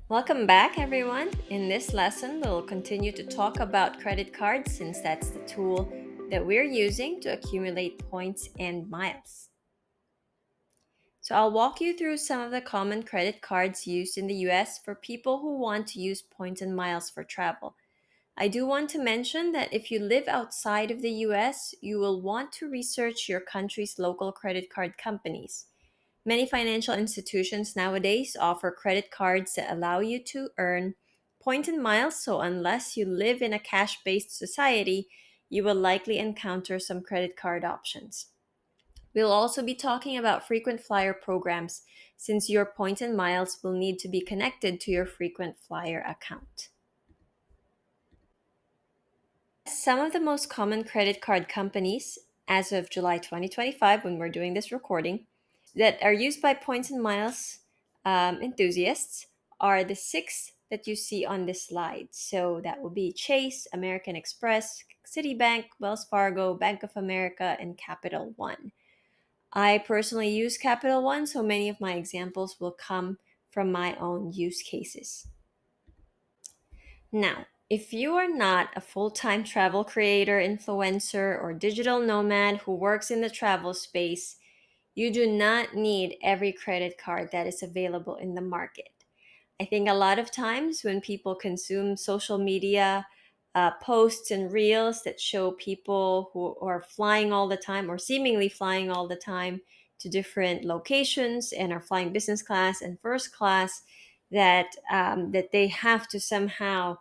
Welcome back, everyone. In this lesson, we'll continue to talk about credit cards since that's the tool that we're using to accumulate points and miles. So, I'll walk you through some of the common credit cards used in the US for people who want to use points and miles for travel. I do want to mention that if you live outside of the US, you will want to research your country's local credit card companies. Many financial institutions nowadays offer credit cards that allow you to earn points and miles, so unless you live in a cash based society, you will likely encounter some credit card options. We'll also be talking about frequent flyer programs since your points and miles will need to be connected to your frequent flyer account. Some of the most common credit card companies as of July 2025, when we're doing this recording, that are used by points and miles enthusiasts are the six that you see on this slide. So that will be Chase, American Express, Citibank, Wells Fargo, Bank of America, and Capital One. I personally use Capital One, so many of my examples will come from my own use cases. Now, if you are not a full time travel creator, influencer, or digital nomad who works in the travel space, you do not need every credit card that is available in the market. I think a lot of times when people consume social media posts and reels that show people who are flying all the time or seemingly flying all the time to different locations and are flying business class and first class, that they have to somehow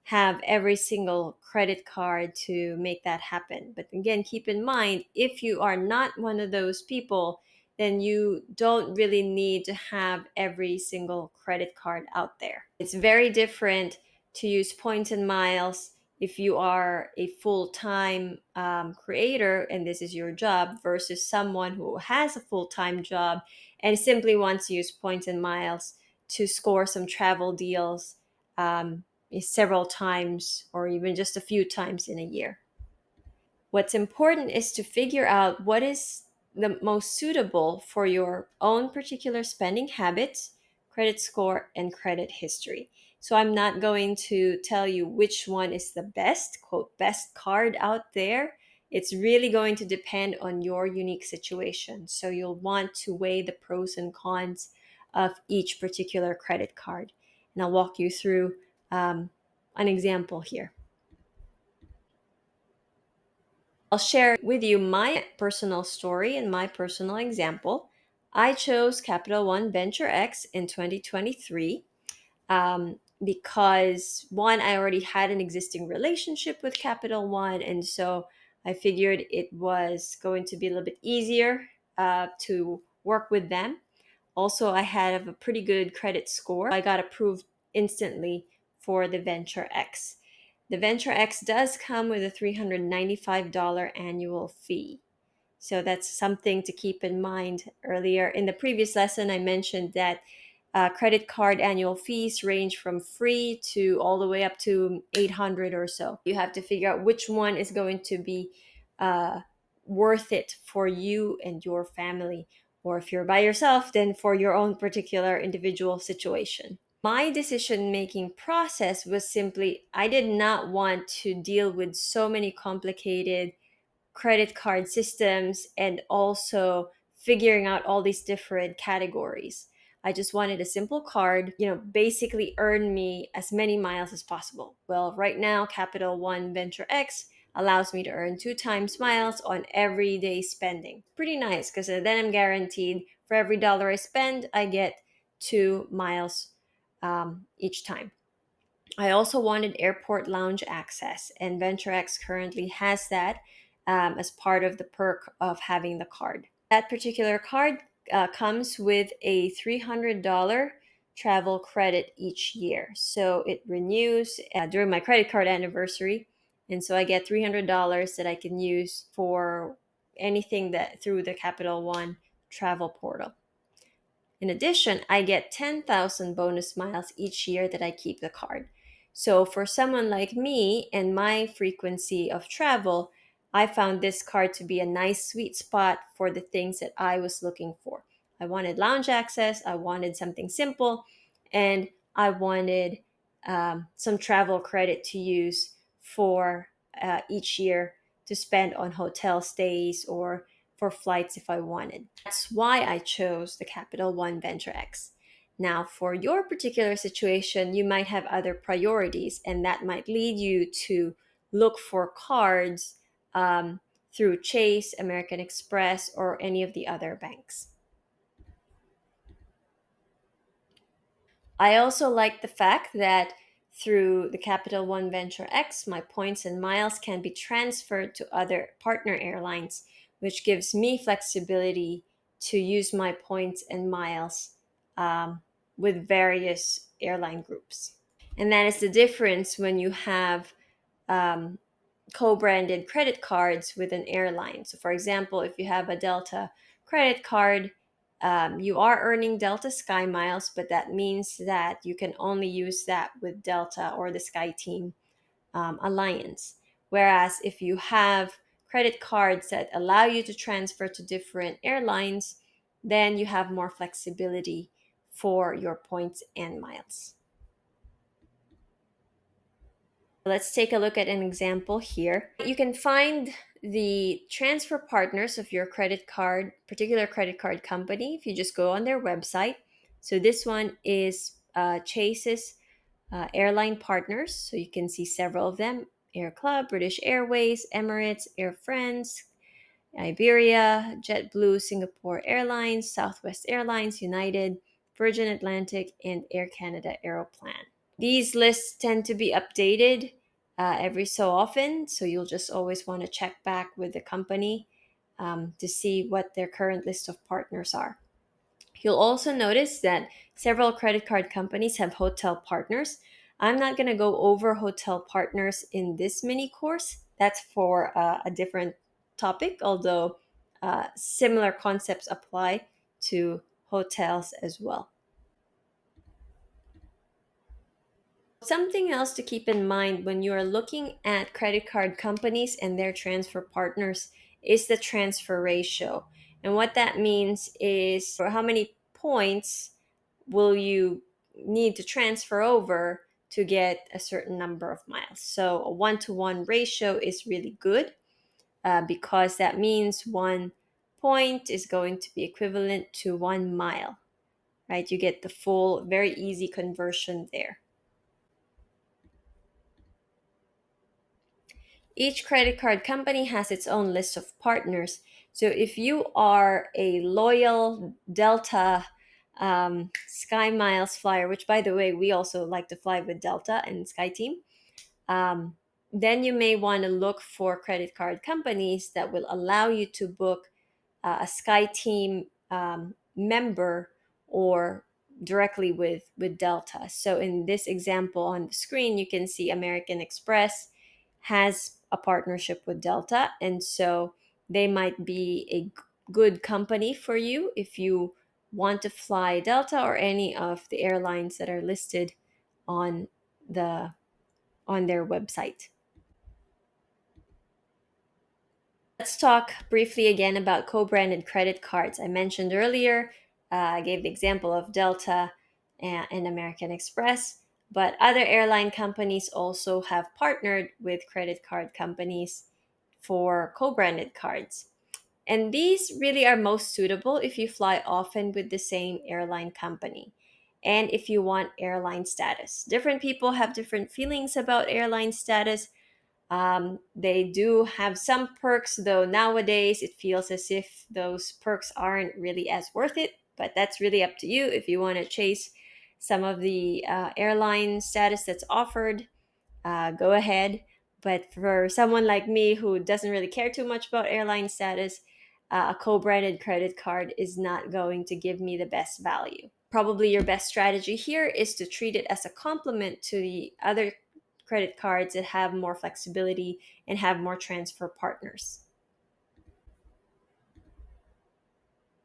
have every single credit card to make that happen. But again, keep in mind, if you are not one of those people, then you don't really need to have every single credit card out there. It's very different to use points and miles if you are a full time creator and this is your job versus someone who has a full time job and simply wants to use points and miles to score some travel deals several times or even just a few times in a year. What's important is to figure out what is the most suitable for your own particular spending habits, credit score, and credit history. So I'm not going to tell you which one is the best, quote, best card out there. It's really going to depend on your unique situation. So you'll want to weigh the pros and cons of each particular credit card. And I'll walk you through an example here. I'll share with you my personal story and my personal example. I chose Capital One Venture X in 2023 because one, I already had an existing relationship with Capital One, and so I figured it was going to be a little bit easier to work with them. Also, I had a pretty good credit score. I got approved instantly for the Venture X. The Venture X does come with a $395 annual fee. So that's something to keep in mind. Earlier in the previous lesson, I mentioned that credit card annual fees range from free to all the way up to 800 or so. You have to figure out which one is going to be uh, worth it for you and your family. Or if you're by yourself, then for your own particular individual situation. My decision making process was simply I did not want to deal with so many complicated credit card systems and also figuring out all these different categories. I just wanted a simple card, basically earn me as many miles as possible. Well, right now, Capital One Venture X allows me to earn 2 times miles on everyday spending. Pretty nice because then I'm guaranteed for every dollar I spend, I get 2 miles each time. I also wanted airport lounge access, and VentureX currently has that as part of the perk of having the card. That particular card comes with a $300 travel credit each year. So it renews during my credit card anniversary. And so I get $300 that I can use for anything that through the Capital One travel portal. In addition, I get 10,000 bonus miles each year that I keep the card. So for someone like me and my frequency of travel, I found this card to be a nice sweet spot for the things that I was looking for. I wanted lounge access, I wanted something simple, and I wanted some travel credit to use for each year to spend on hotel stays or for flights if I wanted. That's why I chose the Capital One Venture X. Now, for your particular situation, you might have other priorities, and that might lead you to look for cards through Chase, American Express, or any of the other banks. I also like the fact that through the Capital One Venture X, my points and miles can be transferred to other partner airlines, which gives me flexibility to use my points and miles um, with various airline groups. And that is the difference when you have um, co-branded credit cards with an airline. So, for example, if you have a Delta credit card, you are earning Delta Sky miles, but that means that you can only use that with Delta or the Sky Team alliance. Whereas if you have credit cards that allow you to transfer to different airlines, then you have more flexibility for your points and miles. Let's take a look at an example here. You can find the transfer partners of your credit card, particular credit card company, if you just go on their website. So this one is Chase's airline partners. So you can see several of them: Air Club, British Airways, Emirates, Air France, Iberia, JetBlue, Singapore Airlines, Southwest Airlines, United, Virgin Atlantic, and Air Canada Aeroplan. These lists tend to be updated every so often, so you'll just always want to check back with the company to see what their current list of partners are. You'll also notice that several credit card companies have hotel partners. I'm not going to go over hotel partners in this mini course. That's for a different topic, although similar concepts apply to hotels as well. Something else to keep in mind when you are looking at credit card companies and their transfer partners is the transfer ratio. And what that means is for how many points will you need to transfer over to get a certain number of miles. So a 1-to-1 ratio is really good because that means 1 point is going to be equivalent to 1 mile, right? You get the full, very easy conversion there. Each credit card company has its own list of partners. So if you are a loyal Delta Sky Miles flyer, which by the way, we also like to fly with Delta and Sky Team, um, then you may want to look for credit card companies that will allow you to book a Sky Team member or directly with Delta. So in this example on the screen, you can see American Express has a partnership with Delta, and so they might be a good company for you if you want to fly Delta or any of the airlines that are listed on the on their website. Let's talk briefly again about co-branded credit cards. I mentioned earlier, I gave the example of Delta and American Express, but other airline companies also have partnered with credit card companies for co-branded cards. And these really are most suitable if you fly often with the same airline company and if you want airline status. Different people have different feelings about airline status. They do have some perks, though nowadays it feels as if those perks aren't really as worth it. But that's really up to you if you want to chase some of the airline status that's offered. Go ahead. But for someone like me who doesn't really care too much about airline status, a co branded credit card is not going to give me the best value. Probably your best strategy here is to treat it as a complement to the other credit cards that have more flexibility and have more transfer partners.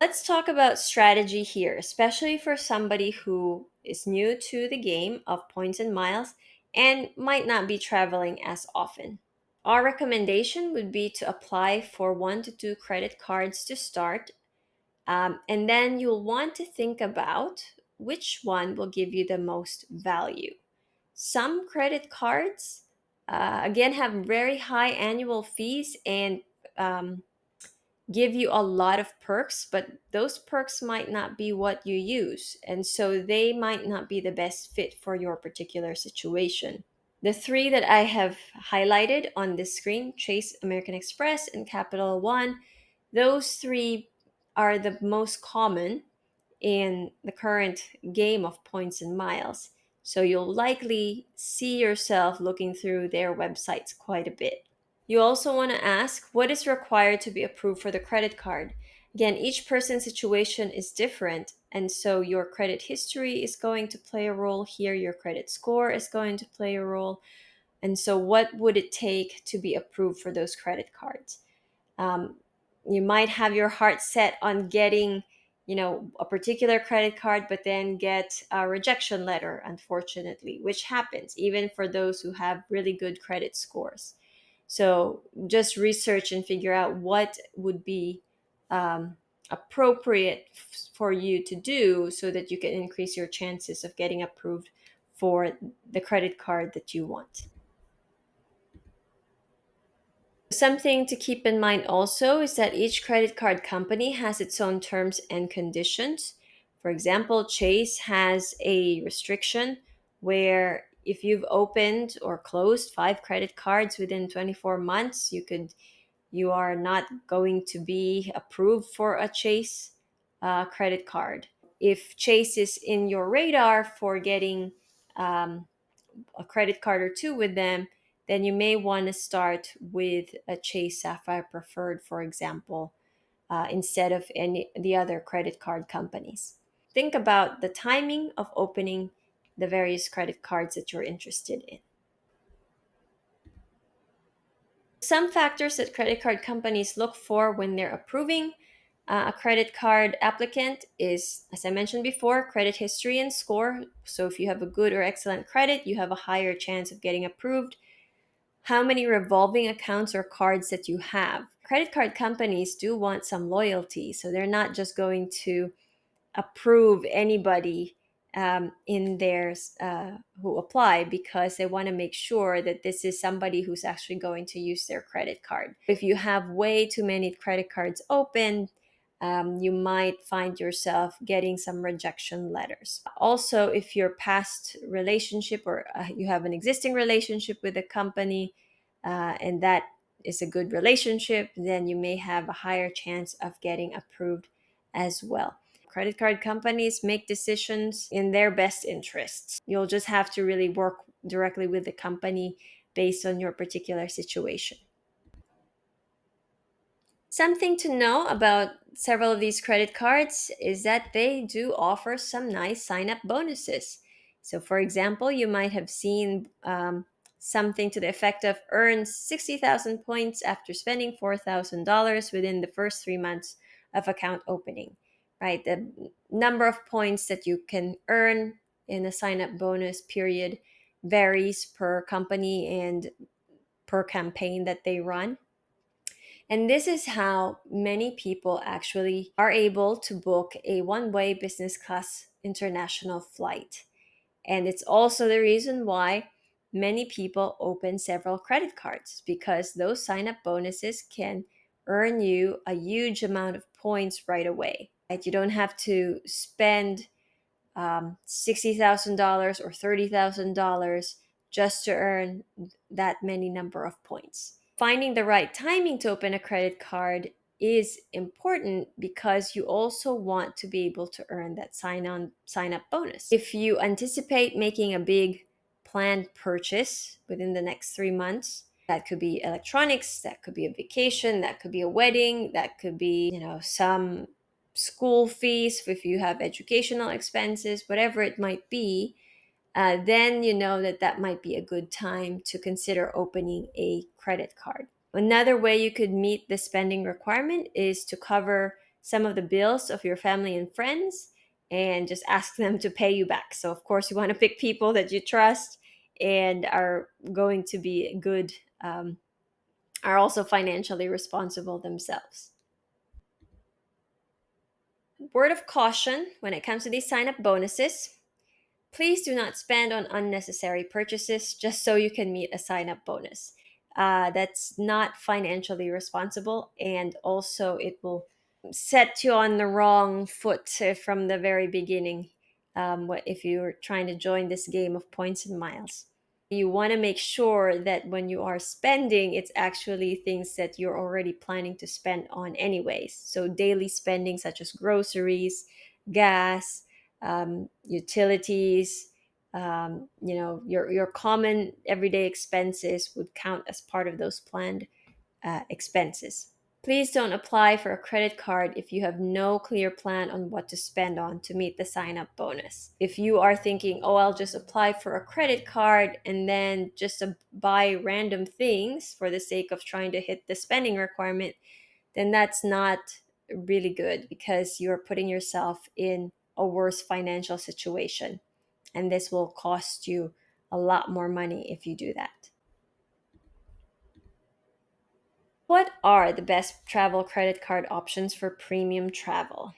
Let's talk about strategy here, especially for somebody who is new to the game of points and miles and might not be traveling as often. Our recommendation would be to apply for 1 to 2 credit cards to start, and then you'll want to think about which one will give you the most value. Some credit cards, again, have very high annual fees and um, give you a lot of perks, but those perks might not be what you use. And so they might not be the best fit for your particular situation. The three that I have highlighted on this screen, Chase, American Express, and Capital One, those three are the most common in the current game of points and miles. So you'll likely see yourself looking through their websites quite a bit. You also want to ask what is required to be approved for the credit card. Again, each person's situation is different, and so your credit history is going to play a role here, your credit score is going to play a role. And so, what would it take to be approved for those credit cards? Um, you might have your heart set on getting, a particular credit card, but then get a rejection letter, unfortunately, which happens even for those who have really good credit scores. So just research and figure out what would be um, appropriate for you to do so that you can increase your chances of getting approved for the credit card that you want. Something to keep in mind also is that each credit card company has its own terms and conditions. For example, Chase has a restriction where if you've opened or closed 5 credit cards within 24 months, you are not going to be approved for a Chase credit card. If Chase is in your radar for getting um, a credit card or two with them, then you may want to start with a Chase Sapphire Preferred, for example, instead of any the other credit card companies. Think about the timing of opening the various credit cards that you're interested in. Some factors that credit card companies look for when they're approving a credit card applicant is, as I mentioned before, credit history and score. So if you have a good or excellent credit, you have a higher chance of getting approved. How many revolving accounts or cards that you have. Credit card companies do want some loyalty, so they're not just going to approve anybody in theirs who apply, because they want to make sure that this is somebody who's actually going to use their credit card. If you have way too many credit cards open, you might find yourself getting some rejection letters. Also, if your past relationship or you have an existing relationship with a company and that is a good relationship, then you may have a higher chance of getting approved as well. Credit card companies make decisions in their best interests. You'll just have to really work directly with the company based on your particular situation. Something to know about several of these credit cards is that they do offer some nice sign up bonuses. So, for example, you might have seen something to the effect of earn 60,000 points after spending $4,000 within the first 3 months of account opening, right? The number of points that you can earn in a sign up bonus period varies per company and per campaign that they run. And this is how many people actually are able to book a one way business class international flight. And it's also the reason why many people open several credit cards, because those sign up bonuses can earn you a huge amount of points right away. Right? You don't have to spend $60,000 or $30,000 just to earn that many number of points. Finding the right timing to open a credit card is important because you also want to be able to earn that sign up bonus. If you anticipate making a big planned purchase within the next 3 months, that could be electronics, that could be a vacation, that could be a wedding, that could be, some school fees if you have educational expenses, whatever it might be, then you know that that might be a good time to consider opening a credit card. Another way you could meet the spending requirement is to cover some of the bills of your family and friends and just ask them to pay you back. So, of course, you want to pick people that you trust and are going to be good, are also financially responsible themselves. Word of caution when it comes to these sign up bonuses: please do not spend on unnecessary purchases just so you can meet a sign up bonus. That's not financially responsible, and also it will set you on the wrong foot from the very beginning. If you're trying to join this game of points and miles, you want to make sure that when you are spending, it's actually things that you're already planning to spend on anyways. So daily spending such as groceries, gas, utilities, your common everyday expenses would count as part of those planned expenses. Please don't apply for a credit card if you have no clear plan on what to spend on to meet the sign up bonus. If you are thinking, oh, I'll just apply for a credit card and then just buy random things for the sake of trying to hit the spending requirement, then that's not really good, because you're putting yourself in a worse financial situation. And this will cost you a lot more money if you do that. What are the best travel credit card options for premium travel?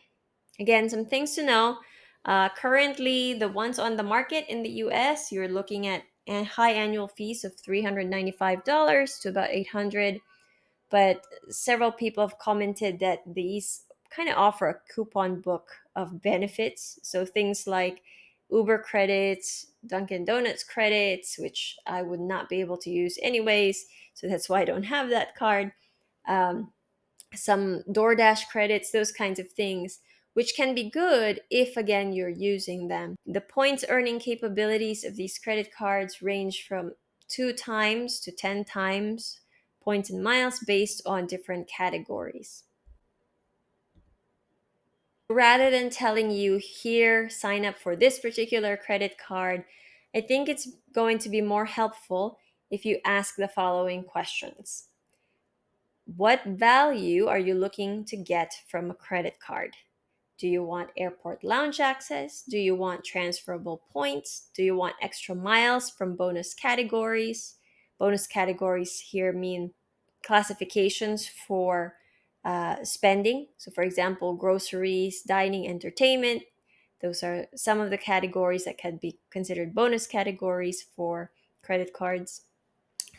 Again, some things to know. Currently, the ones on the market in the US, you're looking at high annual fees of $395 to about 800. But several people have commented that these kind of offer a coupon book of benefits. So things like Uber credits, Dunkin' Donuts credits, which I would not be able to use anyways. So that's why I don't have that card. Um, some DoorDash credits, those kinds of things, which can be good if, again, you're using them. The points earning capabilities of these credit cards range from 2 times to 10 times points and miles based on different categories. Rather than telling you, here, sign up for this particular credit card, I think it's going to be more helpful if you ask the following questions. What value are you looking to get from a credit card? Do you want airport lounge access? Do you want transferable points? Do you want extra miles from bonus categories? Bonus categories here mean classifications for spending. So, for example, groceries, dining, entertainment. Those are some of the categories that can be considered bonus categories for credit cards.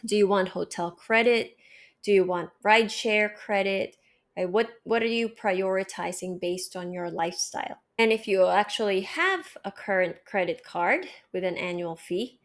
Do you want hotel credit? Do you want rideshare credit? Right? What are you prioritizing based on your lifestyle? And if you actually have a current credit card with an annual fee,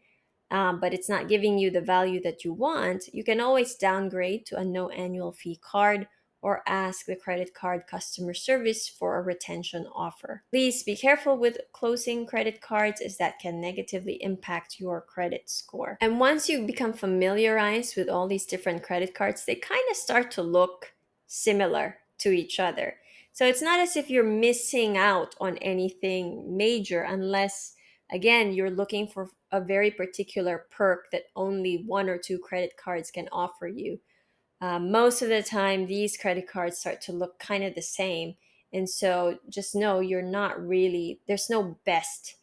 but it's not giving you the value that you want, you can always downgrade to a no annual fee card or ask the credit card customer service for a retention offer. Please be careful with closing credit cards, as that can negatively impact your credit score. And once you become familiarized with all these different credit cards, they kind of start to look similar to each other. So it's not as if you're missing out on anything major, unless, again, you're looking for a very particular perk that only one or two credit cards can offer you. Most of the time, these credit cards start to look kind of the same. And so just know you're not really, there's no best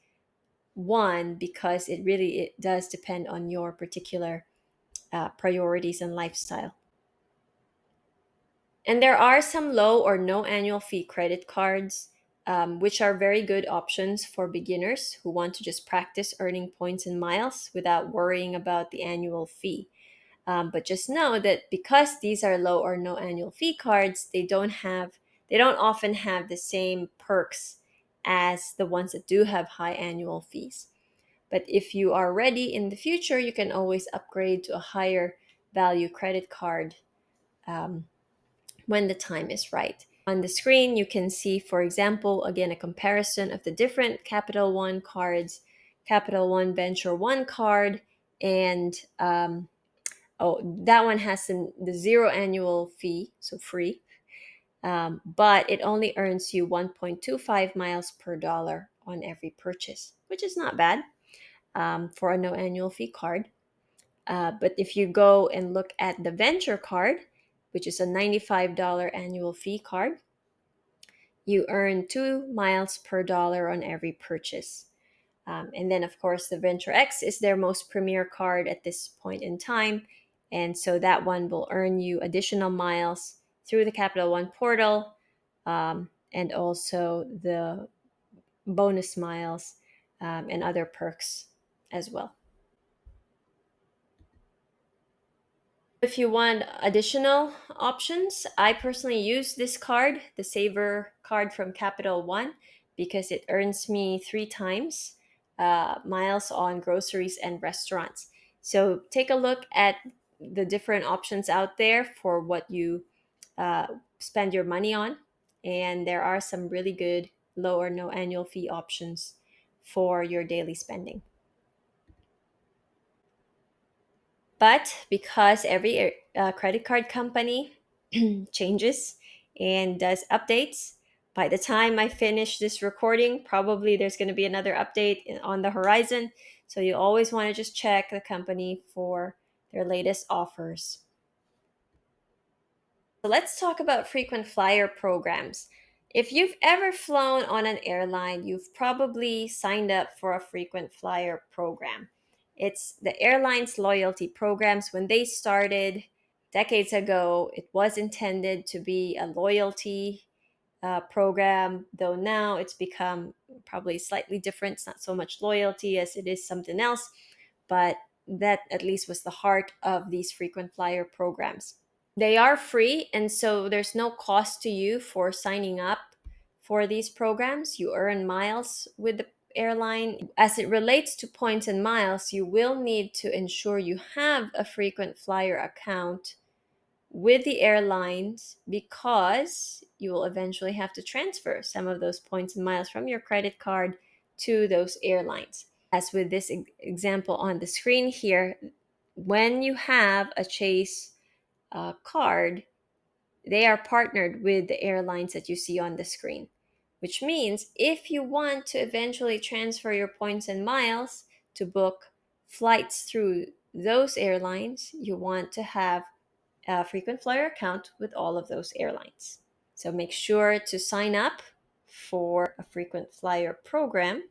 one, because it does depend on your particular priorities and lifestyle. And there are some low or no annual fee credit cards, which are very good options for beginners who want to just practice earning points and miles without worrying about the annual fee. But just know that because these are low or no annual fee cards, they don't often have the same perks as the ones that do have high annual fees. But if you are ready in the future, you can always upgrade to a higher value credit card um, when the time is right. On the screen, you can see, for example, again, a comparison of the different Capital One cards, Capital One Venture One card, and that one has the zero annual fee, so free, but it only earns you 1.25 miles per dollar on every purchase, which is not bad for a no annual fee card. But if you go and look at the Venture card, which is a $95 annual fee card, you earn 2 miles per dollar on every purchase. And then, of course, the Venture X is their most premier card at this point in time. And so that one will earn you additional miles through the Capital One portal. and also the bonus miles, and other perks as well. If you want additional options, I personally use this card, the Saver card from Capital One, because it earns me 3 times miles on groceries and restaurants. So take a look at the different options out there for what you spend your money on. And there are some really good low or no annual fee options for your daily spending. But because every credit card company changes and does updates, by the time I finish this recording, probably there's going to be another update on the horizon. So you always want to just check the company for their latest offers. So let's talk about frequent flyer programs. If you've ever flown on an airline, you've probably signed up for a frequent flyer program. It's the airline's loyalty programs. When they started decades ago, it was intended to be a loyalty program, though now it's become probably slightly different. It's not so much loyalty as it is something else, but that at least was the heart of these frequent flyer programs. They are free, and so there's no cost to you for signing up for these programs. You earn miles with the airline. As it relates to points and miles, you will need to ensure you have a frequent flyer account with the airlines, because you will eventually have to transfer some of those points and miles from your credit card to those airlines. As with this example on the screen here, when you have a Chase card, they are partnered with the airlines that you see on the screen, which means if you want to eventually transfer your points and miles to book flights through those airlines, you want to have a frequent flyer account with all of those airlines. So make sure to sign up for a frequent flyer program,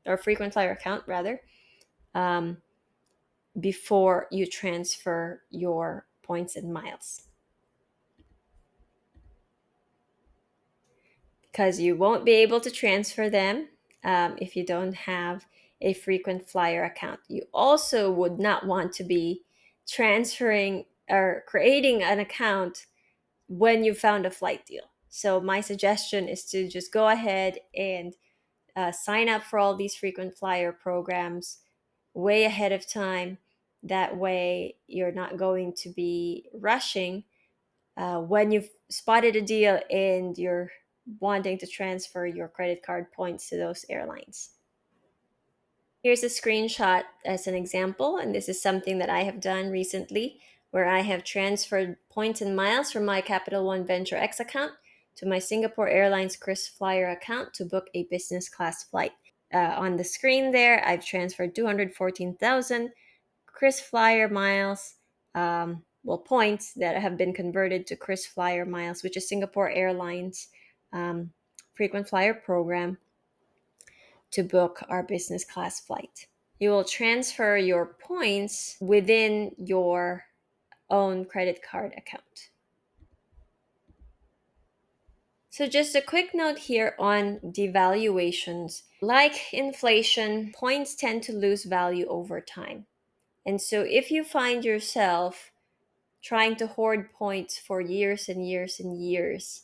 or frequent flyer account rather, um, before you transfer your points and miles, because you won't be able to transfer them if you don't have a frequent flyer account. You also would not want to be transferring or creating an account when you found a flight deal. So, my suggestion is to just go ahead and sign up for all these frequent flyer programs way ahead of time. That way, you're not going to be rushing when you've spotted a deal and you're wanting to transfer your credit card points to those airlines. Here's a screenshot as an example, and this is something that I have done recently, where I have transferred points and miles from my Capital One Venture X account to my Singapore Airlines KrisFlyer account to book a business class flight. On the screen there, I've transferred 214,000 KrisFlyer miles, points that have been converted to KrisFlyer miles, which is Singapore Airlines um, frequent flyer program, to book our business class flight. You will transfer your points within your own credit card account. So, just a quick note here on devaluations. Like inflation, points tend to lose value over time. And so, if you find yourself trying to hoard points for years and years and years,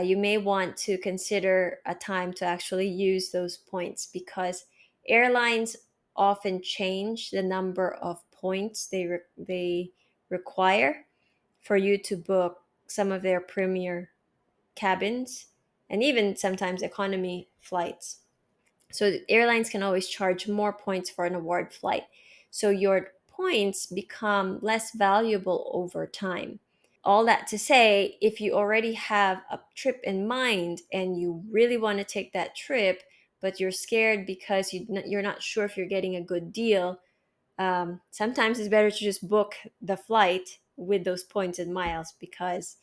you may want to consider a time to actually use those points, because airlines often change the number of points they require for you to book some of their premier cabins and even sometimes economy flights. So the airlines can always charge more points for an award flight. So your points become less valuable over time. All that to say, if you already have a trip in mind and you really want to take that trip, but you're scared because you're not sure if you're getting a good deal, sometimes it's better to just book the flight with those points and miles, because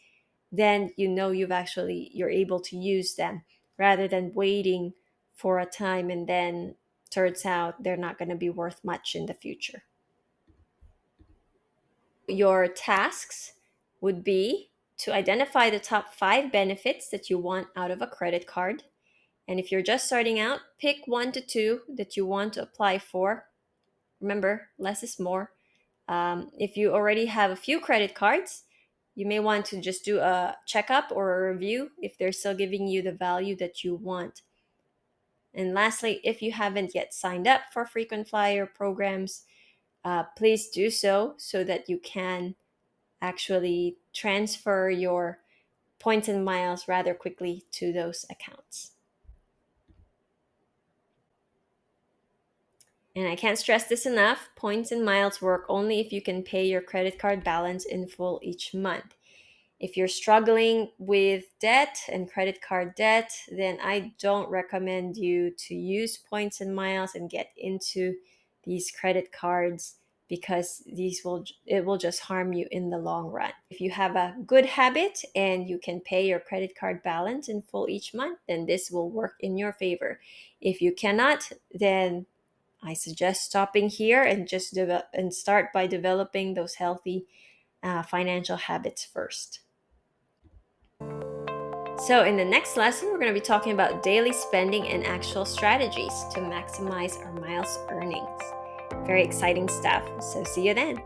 then you're able to use them, rather than waiting for a time and then turns out they're not going to be worth much in the future. Your tasks would be to identify the top 5 benefits that you want out of a credit card. And if you're just starting out, pick 1 to 2 that you want to apply for. Remember, less is more. If you already have a few credit cards, you may want to just do a checkup or a review if they're still giving you the value that you want. And lastly, if you haven't yet signed up for frequent flyer programs, please do so that you can actually transfer your points and miles rather quickly to those accounts. And I can't stress this enough, points and miles work only if you can pay your credit card balance in full each month. If you're struggling with debt and credit card debt, then I don't recommend you to use points and miles and get into these credit cards, because it will just harm you in the long run. If you have a good habit and you can pay your credit card balance in full each month, then this will work in your favor. If you cannot, then I suggest stopping here and just start by developing those healthy financial habits first. So, in the next lesson, we're going to be talking about daily spending and actual strategies to maximize our miles earnings. Very exciting stuff. So, see you then.